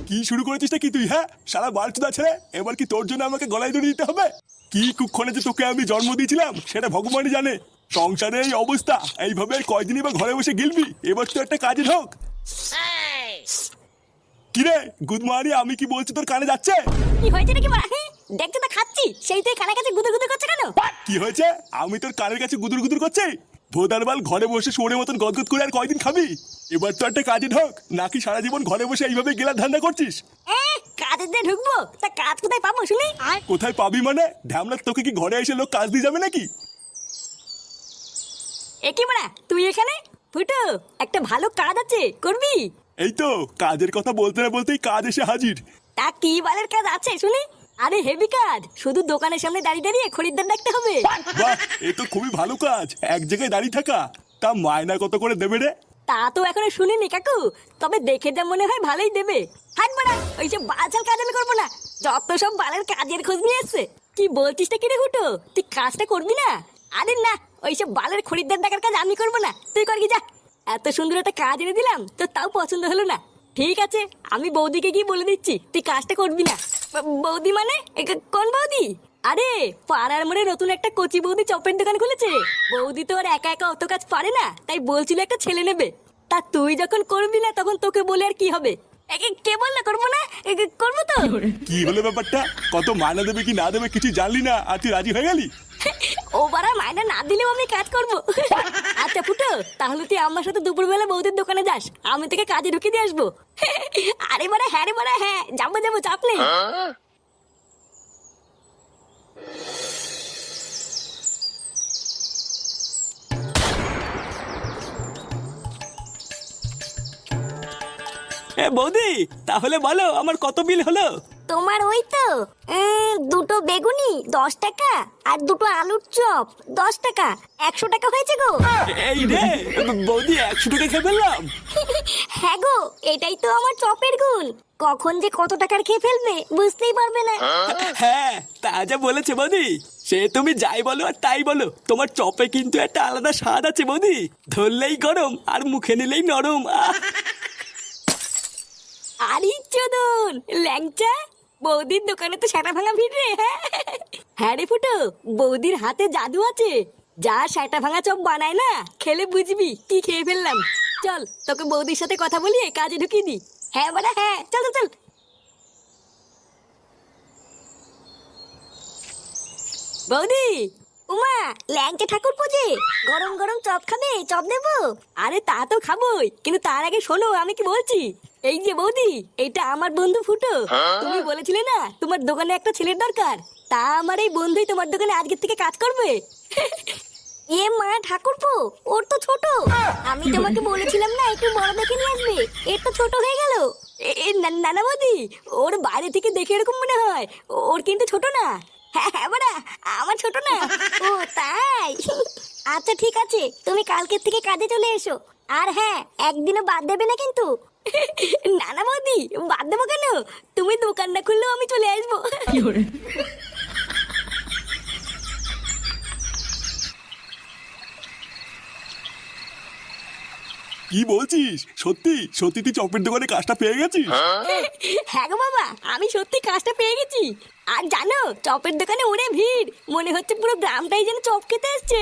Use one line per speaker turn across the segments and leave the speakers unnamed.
কি শুরু করেছিসটা কি তুই? হ্যাঁ, সারা বালচুদা ছেড়ে এবার কি তোর জন্য আমাকে গলায় দড়ি দিতে হবে? কি কুক্ষণে যে তোকে আমি জন্ম দিয়েছিলাম সেটা ভগবানই জানে। সংসারে এই অবস্থা, এইভাবে আর কয়দিনই বা ঘরে বসে গিলবি? এবার তো একটা কাজে ঢোক। কিরে গুদমানি, আমি কি বলছি তোর কানে যাচ্ছে?
কি হয়েছে নাকি বড়া? দেখতে তো খাচ্ছি, সেই তুই কানে কাছে গুদুর গুদুর করছে কেন?
কি হয়েছে? আমি তোর কানের কাছে গুদুর গুদুর করছি? ভোদারবাল, ঘরে বসে শুয়োরের মতন গদগদ করে আর কয়দিন খাবি? এবার তো একটা কাজে ঢোক, নাকি সারা জীবন ঘরে বসে এইভাবে গেলার ধান্দা করছিস?
কাজের দিয়ে ঢুকবো তা কাজ কোথায় পাবো শুনি?
কোথায় পাবি মানে? ঢ্যামলা, তোকে কি ঘরে এসে লোক কাজ দিয়ে যাবে নাকি?
একি বড়া তুই এখানে? ফুটো, একটা ভালো কাজ আছে, করবি?
এই তো কাজের কথা বলতে না বলতেই কাজ এসে হাজির।
তা কি বালের কাজ আছে শুনি? আরে হেভি কাজ, শুধু দোকানের সামনে দাঁড়িয়ে দাঁড়িয়ে খরিদ্দার ডাকতে হবে।
বাহ, এ তো খুবই ভালো কাজ, এক জায়গায় দাঁড়িয়ে থাকা। তা মায়না কত করে দেবে রে?
তা তো এখনো শুনিনি কাকু, তবে দেখে যা মনে হয় ভালোই দেবে। হাট বাড়া, ওইসব বালছাল কাজ আমি করবো না। যত সব বালের কাজের খোঁজ নিয়ে এসছে। কি বলছিস টা কিরে হুটো, তুই কাজটা করবি না? আরে না, ওইসব বালের খরিদ্দার ডাকার কাজ আমি করবো না, তুই কর কি যা। এত সুন্দর একটা কাজ এনে দিলাম তো তাও পছন্দ হলো না। ঠিক আছে, আমি বৌদিকে গিয়ে বলে দিচ্ছি তুই কাজটা করবি না। বৌদি মানে কোন বৌদি? আরে পাড়ার মোড়ে নতুন একটা কচি বৌদি চপের দোকান খুলেছে। বৌদি তো আর একা একা অত কাজ পারে না, তাই বলছিল একটা ছেলে নেবে। তা তুই যখন করবি না তখন তোকে বলে আর কি হবে? কে বললো করবো না? করবো তো।
কি হলো ব্যাপারটা? কত মায়না দেবে কি না দেবে কিছু জানলি না, আর তুই রাজি হয়ে গেলি?
ও বাড়া, মায়না না দিলেও আমি কাজ করবো। আচ্ছা ফুটো, তাহলে তুই আমার সাথে দুপুরবেলা বৌদির দোকানে যাস, আমি তোকে কাজে ঢুকিয়ে দিয়ে আসবো। আরে বাড়া হ্যাঁ রে বাড়া, হ্যাঁ যাবো যাবো, চাপ নেই।
বৌদি, তাহলে বলো আমার কত বিল হলো?
তোমার ওই তো দুটো বেগুনি 10 টাকা আর দুটো আলুর চপ 10 টাকা, 100 টাকা হয়েছে গো।
এই রে বৌদি, 100 টাকা খেয়ে ফেললাম।
হ্যাঁ গো, এটাই তো আমার চপের গুণ। কখন যে কত টাকার খেয়ে ফেলবে বুঝতেই পারবে না।
হ্যাঁ, তা যা বলেছে বৌদি। সে তুমি যাই বলো আর তাই বলো, তোমার চপে কিন্তু একটা আলাদা স্বাদ আছে বৌদি। ধরলেই গরম আর মুখে নিলেই নরম।
আরে চোদন ল্যাংচা, বৌদির দোকানে তো সেটা ভাঙা ভিড় রে। হ্যাঁ রে ফুটো, বৌদির হাতে জাদু আছে। যা সেটা ভাঙা চপ বানায় না, খেলে বুঝবি কি খেয়ে ফেললাম। চল তোকে বৌদির সাথে কথা বলিয়ে কাজে ঢুকিয়ে দি। হ্যাঁ বাড়া হ্যাঁ, চল চল চল। বৌদি, উমা, ল্যাংচা ঠাকুর পোজে, গরম গরম চপ খাবে? চপ দেবো? আরে তা তো খাবোই, কিন্তু তার আগে শোনো আমি কি বলছি। এই যে বৌদি, এটা আমার বন্ধু ফুটো। তুমি বলেছিলে না তোমার দোকানে একটা ছেলের দরকার, তা আমার এই বন্ধুই তোমার দোকানে আজকের থেকে কাজ করবে। এ মা ঠাকুরপো, ওর তো ছোট। আমি তোমাকে বলেছিলাম না একটু বড় দেখে নিয়ে আসবে, এর তো ছোট হয়ে গেল। না বৌদি, ওর বাইরে থেকে দেখে এরকম মনে হয়, ওর কিন্তু ছোট না। হ্যাঁ হ্যাঁ বাড়া, আমার ছোট না। ও তাই? আচ্ছা ঠিক আছে, তুমি কালকের থেকে কাজে চলে এসো। আর হ্যাঁ, একদিনও বাদ দেবে না কিন্তু। না বৌদি, বাদ দেবো কেন? তুমি দোকান না খুললেও আমি চলে আসবো।
কি বলছিস? সত্যি সত্যি তুই চপের দোকানে কাজটা পেয়ে গেছিস?
হ্যাঁ গো বাবা, আমি সত্যি কাজটা পেয়ে গেছি। আর জানো, চপের দোকানে ওরে ভিড়, মনে হচ্ছে পুরো গ্রামটাই যেন চপ খেতে এসছে।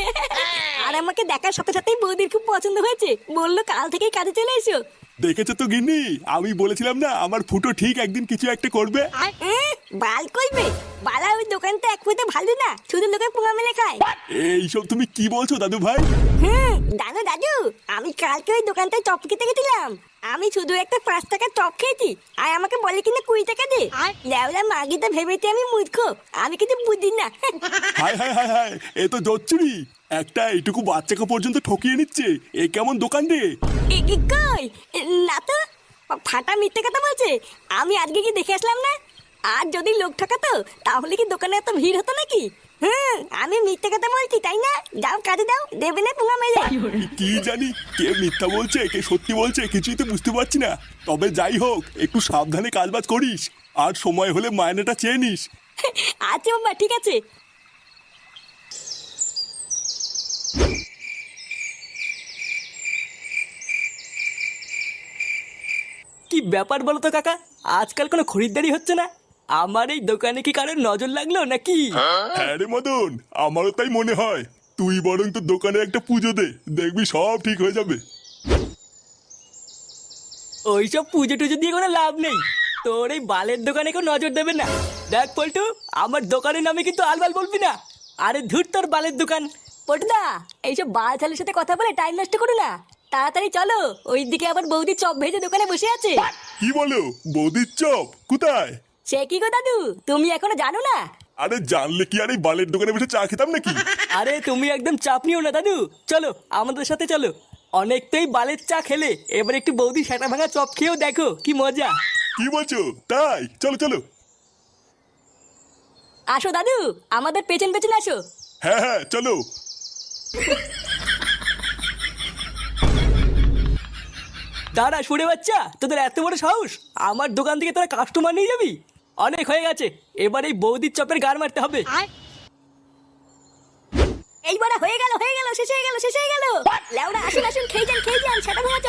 আর আমাকে দেখার সাথে সাথেই বৌদির খুব পছন্দ হয়েছে, বললো কাল থেকেই কাজে চলে এসো।
দেখেছো তো গিন্নি, আমি বলেছিলাম না আমার ফুটো ঠিক একদিন কিছু একটা করবে।
বাল কইবে? বালা ওই দোকানটা এক পয়সা ভালো না, শুধু লোকে পোঙা মেলে খায়।
এইসব তুমি কি বলছো দাদু ভাই?
জানো দাদু, আমি কালকে ওই দোকানটায় চপ খেতে গেছিলাম। আমি শুধু একটা 5 টাকার চপ খেয়েছি, আর আমাকে বলে কিনা 20 টাকা দে। লেওলা মাগিটা ভেবেছে আমি মূর্খ, আমি কিছু বুঝি না।
হায় হায় হায় হায়, এ তো জচ্চুরি। একটা এইটুকু বাচ্চাকে পর্যন্ত ঠকিয়ে নিচ্ছে, এ কেমন দোকান রে?
কই না তো, ফাটা মিথ্যে কথা বলছে। আমি আজকে কি দেখে আসলাম না? আর যদি লোক ঠকাতো তাহলে কি দোকানে এত ভিড় হতো নাকি? আমি মিথ্যে কথা বলছি তাই না? যাও কাজে দাও, দেবে না পোঙা মেলে।
কি জানি কে মিথ্যা বলছে কে সত্যি বলছে কিছুই তো বুঝতে পারছি না। তবে যাই হোক, একটু সাবধানে কাজবাজ করিস, আর সময় হলে মায়নাটা চেয়ে নিস।
আচ্ছা বাবা, ঠিক আছে।
কি ব্যাপার বলো তো কাকা, আজকাল কোনো খরিদ্দারি হচ্ছে না। আমার এই দোকানে কি কারোর নজর লাগলো নাকি?
হ্যাঁ রে মদন, আমারও তাই মনে হয়। তুই বরং তোর দোকানে একটা পুজো দে, দেখবি সব ঠিক হয়ে যাবে।
ওইসব পুজো টুজো দিয়ে কোনো লাভ নেই। তোর এই বালের দোকানে কেউ নজর দেবে না। দেখ পল্টু, আমার দোকানের নামে কিন্তু আলবাল বলবি না। আরে ধুর তোর বালের দোকান।
পটুদা, এইসব বাল ছালের সাথে কথা বলে টাইম নষ্ট করো না। তাড়াতাড়ি চলো, ওইদিকে আবার বৌদি চপ ভেজে দোকানে বসে আছে।
কি বলো, বৌদির চপ কোথায়?
সে কি গো দাদু, তুমি এখনো জানো না?
আরে জানলে কি আর এই বালের দোকানে বসে চা খেতাম নাকি?
আরে তুমি একদম চাপ নিও না দাদু, চলো আমাদের সাথে চলো। অনেক তো এই বালের চা খেলে, এবার একটু বৌদি সেটা ভাঙা চপ খেয়েও দেখো কি মজা।
কি বলছো? তাই চলো চলো।
আসো দাদু, আমাদের পেছন পেছন আসো।
হ্যাঁ হ্যাঁ চলো।
দাঁড়া সুরে বাচ্চা, তোদের এত বড় সাহস আমার দোকান থেকে তোরা কাস্টমার নিয়ে যাবি? অনেক হয়ে গেছে, এবার এই বৌদির চপের গার মারতে হবে।
এইবার হয়ে গেল শেষ হয়ে গেল শেষ হয়ে গেল। লেওড়া আসুন আসুন, খেয়ে যান সেটা ভাঙা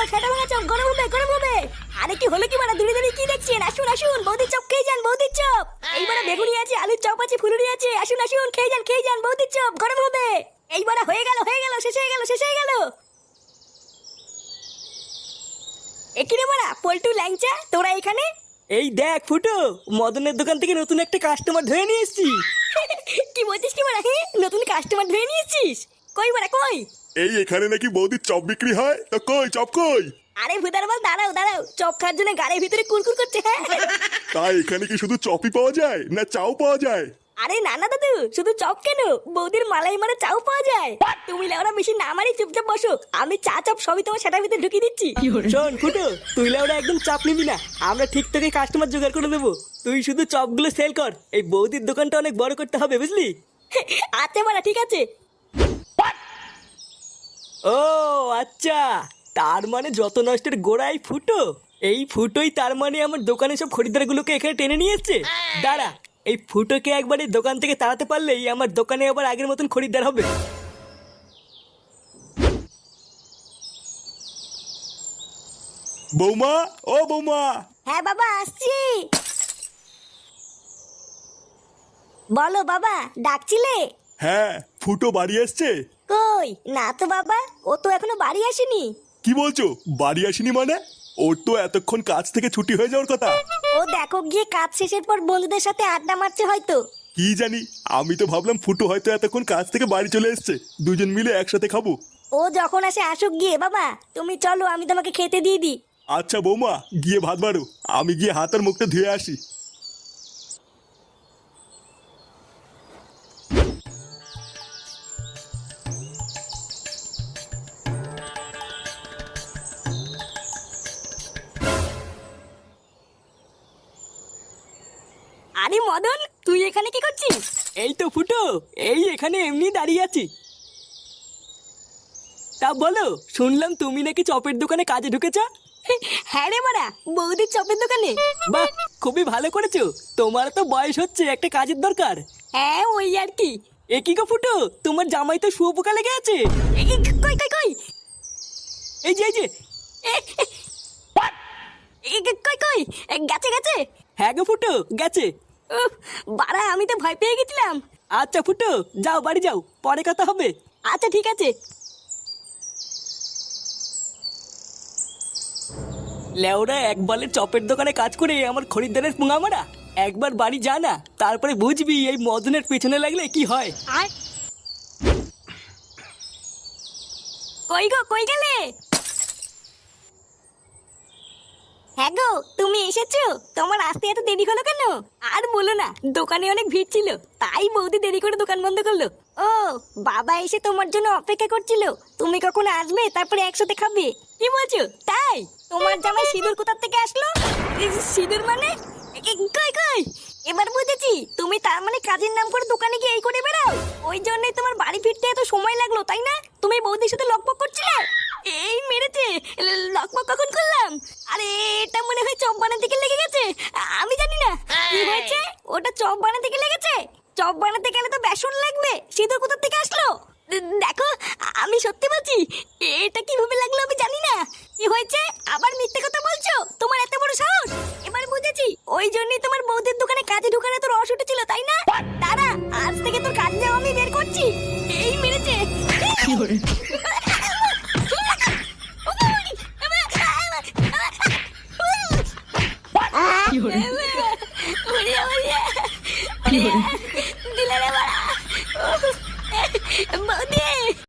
চপ গরম হবে গরম হবে। আরে কি হলো কি, মানে দূরে দূরে কি দেখছেন? আসুন আসুন, বৌদির চপ খেয়ে যান, বৌদির চপ। এইবার বেগুনি আছে, আলুর চপ আছে, ফুলুরি আছে। আসুন আসুন, খেয়ে যান বৌদির চপ গরম হবে। এইবার হয়ে গেল শেষ হয়ে গেল। একিরে মারা পল্টু ল্যাংচা, তোরা এখানে?
এই দেখ ফুটো, মদনের দোকান থেকে নতুন একটা কাস্টমার ধরে নিয়ে এসেছি।
কি বলছিস কি মারা? হ্যাঁ, নতুন কাস্টমার ধরে নিয়েছিস? কই মারা কই?
এই এখানে নাকি বৌদির চপ বিক্রি হয়, তো কই চপ কই?
আরে ভুদার বল, দাঁড়াও, চপ খাওয়ার জন্য গাড়ির ভিতরে কুরকুর করছে। হ্যাঁ
তাই এখানে কি শুধু চপই পাওয়া যায় না চাও পাওয়া যায়?
আরে না না দাদু, শুধু চপ কেন, বৌদির মালাই মারা চাও পাওয়া যায়। তুমি লেওরা বেশি না মারি চুপচাপ বসো, আমি চা চপ সবই তোমার সেটার ভিতরে ঢুকিয়ে দিচ্ছি।
শোন ফুটো, তুই ওরা একদম চাপ নিবি না, আমরা ঠিক তোকে কাস্টমার জোগাড় করে দেবো। তুই শুধু চপগুলো সেল কর, এই বৌদির দোকানটা অনেক বড় করতে হবে বুঝলি?
আচ্ছা মারা, ঠিক আছে।
ও আচ্ছা, তার মানে যত নষ্টের গোড়াই ফুটো। এই ফুটোই তার মানে আমার দোকানে সব খরিদ্দারগুলোকে এখানে টেনে নিয়ে এসছে। দাঁড়া, এই ফুটোকে একবার এই দোকান থেকে তাড়াতে পারলেই আমার দোকানে আবার আগের মতন খরিদ্দার হবে।
বৌমা, ও বৌমা।
হ্যাঁ বাবা, আসছি। বলো বাবা, ডাকছিলে?
হ্যাঁ, ফুটো বাড়ি এসছে?
কই না তো বাবা, ও তো এখনো বাড়ি আসেনি।
কি বলছো, বাড়ি আসেনি মানে? ওর তো এতক্ষণ কাজ থেকে ছুটি হয়ে যাওয়ার কথা।
ও দেখো গিয়ে কাজ শেষের পর বন্ধুদের সাথে আড্ডা মারছে হয়তো।
কি জানি, আমি তো ভাবলাম ফুটো হয়তো এতক্ষণ কাজ থেকে বাড়ি চলে এসছে, দুজন মিলে একসাথে খাবো।
ও যখন আসে আসুক গিয়ে, বাবা তুমি চলো, আমি তোমাকে খেতে দিয়ে দিই।
আচ্ছা বৌমা, গিয়ে ভাত বাড়ো, আমি গিয়ে হাত আর মুখটা ধুয়ে আসি।
আরে মদন, তুই এখানে কি করছিস?
এই তো ফুটো, এই এখানে এমনি দাঁড়িয়ে আছি। তা বলো, শুনলাম তুমি নাকি চপের দোকানে কাজে ঢুকেছ?
হ্যাঁ রে মারা, বৌদির চপের দোকানে।
বাহ, খুবই ভালো করেছো। তোমার তো বয়স হচ্ছে, একটা কাজের দরকার।
হ্যাঁ ওই আর কি।
এ কি গো ফুটো, তোমার জামাই তো শুয়োপোকা লেগে আছে।
কই কই কই,
এই যে এই যে।
কই কই, গেছে গেছে।
হ্যাঁ গো ফুটো, গেছে।
উফ, বাড়া আমি তো ভয় পেয়ে গেছিলাম।
আচ্ছা ফুটো, যাও বাড়ি যাও, পরে কথা হবে।
আচ্ছা ঠিক আছে।
লেওরা এক বালের চপের দোকানে কাজ করে আমার খরিদ্দারের পুঙা মারা। একবার বাড়ি যা না, তারপরে বুঝবি এই মদনের পেছনে লাগলে কি হয়।
কই গো, কই গেলে? হ্যাঁ গো, তুমি এসেছো? তোমার আসতে এত দেরি হলো কেন? আর বলো না, দোকানে অনেক ভিড় ছিল, তাই বৌদি দেরি করে দোকান বন্ধ করলো। ও বাবা এসে তোমার জন্য অপেক্ষা করছিল, তুমি কখন আসবে তারপরে একসাথে খাবে। কি বলছো তাই? তোমার জামাই সিঁদুর কোথা থেকে আসলো? সিঁদুর মানে? কই কই, এবার বুঝেছি, তুমি তার মানে কাজের নাম করে দোকানে গিয়ে এই করে বেড়াও। ওই জন্যই তোমার বাড়ি ফিরতে এত সময় লাগলো তাই না? তুমি বৌদির সাথে লকপক করছিলে। এই মেরেছে, লকপক কখন করলাম? আরে এটা মনে হয় চপ বানাতে গিয়ে লেগে গেছে, আমি জানি না কি হয়েছে। ওটা চপ বানাতে গিয়ে লেগেছে? চপ বানাতে গেলে তো বেসন লাগবে, সিঁদুর কোথা থেকে আসলো? দেখো আমি সত্যি বলছি, এটা কিভাবে লাগলো আমি জানি না। কি হয়েছে, আবার মিথ্যে কথা বলছো? তোমার এত বড় সাহস! এবার বুঝেছি, ওই জন্যই তোমার বৌদির দোকানে কাজে ঢুকানো তোর রস উঠেছিল, তাই না? দাঁড়া, আজ থেকে তোর কাজ যাও আমি বের করছি। এই মেরেছে। দিলে রে বাড়া। বৌদি